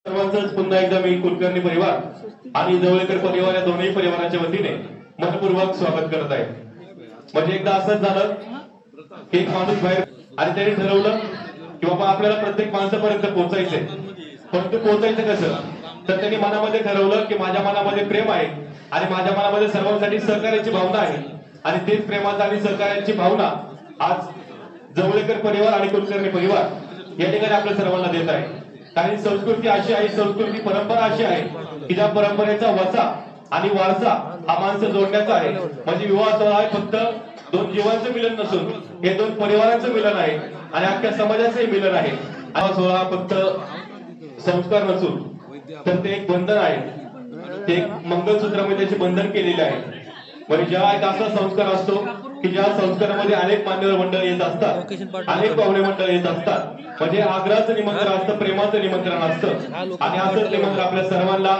सर्वांचंच पुन्हा एकदा मी कुलकर्णी परिवार आणि जवळकर परिवार या दोन्ही परिवाराच्या वतीने मनपूर्वक स्वागत करत आहे। म्हणजे एकदा असंच झालं की एक माणूस बाहेर आणि त्यांनी ठरवलं की बाबा आपल्याला प्रत्येक माणसापर्यंत पोहोचायचंय, परंतु पोहोचायचं कसं? तर त्यांनी मनामध्ये ठरवलं की माझ्या मनामध्ये प्रेम आहे आणि माझ्या मनामध्ये सर्वांसाठी सहकार्याची भावना आहे आणि तेच प्रेमाचा आणि सहकार्याची भावना आज जवळकर परिवार आणि कुलकर्णी परिवार या ठिकाणी आपल्या सर्वांना देत आहे। कारण संस्कृती अशी आहे, संस्कृती परंपरा अशी आहे की ज्या परंपरेचा वसा आणि वारसा हा माणसं जोडण्याचा आहे। म्हणजे विवाह सोहळा फक्त दोन जीवांचं मिलन नसून हे दोन परिवारांचं मिलन आहे आणि अख्ख्या समाजाचंही मिलन आहे। हा सोहळा फक्त संस्कार नसून तर ते एक बंधन आहे, ते एक मंगलसूत्रामध्ये त्याचे बंधन केलेले आहे। म्हणजे जेव्हा एक असा संस्कार असतो की ज्या संस्कारामध्ये अनेक मान्यवर मंडळ येत असतात, अनेक पाहुणे मंडळ येत असतात, म्हणजे आग्रहाचं निमंत्रण असतं, प्रेमाचं निमंत्रण असतं आणि असंच निमंत्रण आपल्या सर्वांना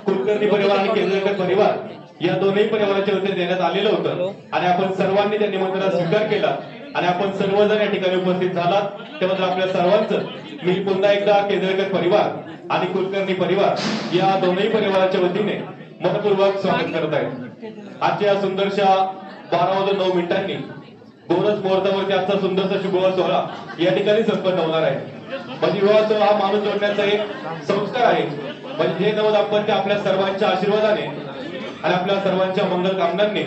कुलकर्णी परिवार आणि केंद्रेकर परिवार या दोन्ही परिवाराच्या वतीने देण्यात आलेलं होतं आणि आपण सर्वांनी त्या निमंत्रणाचा स्वीकार केला आणि आपण सर्वजण या ठिकाणी उपस्थित झालात। त्याबद्दल आपल्या सर्वांचं मी पुन्हा एकदा केंद्रेकर परिवार आणि कुलकर्णी परिवार या दोन्ही परिवाराच्या वतीने मनपूर्वक स्वागत करत आहे। आजच्या सुंदरशा 12:09 गोरज मुहूर्तावरती आजचा सुंदरसा शुभविवाह सोहळा या ठिकाणी संपन्न होणार आहे। म्हणजे विवाह सोहळा हा माणूस जोडण्याचा एक संस्कार आहे। म्हणजे हे नवदंपती आपल्या सर्वांच्या आशीर्वादाने आणि आपल्या सर्वांच्या मंगल कामनांनी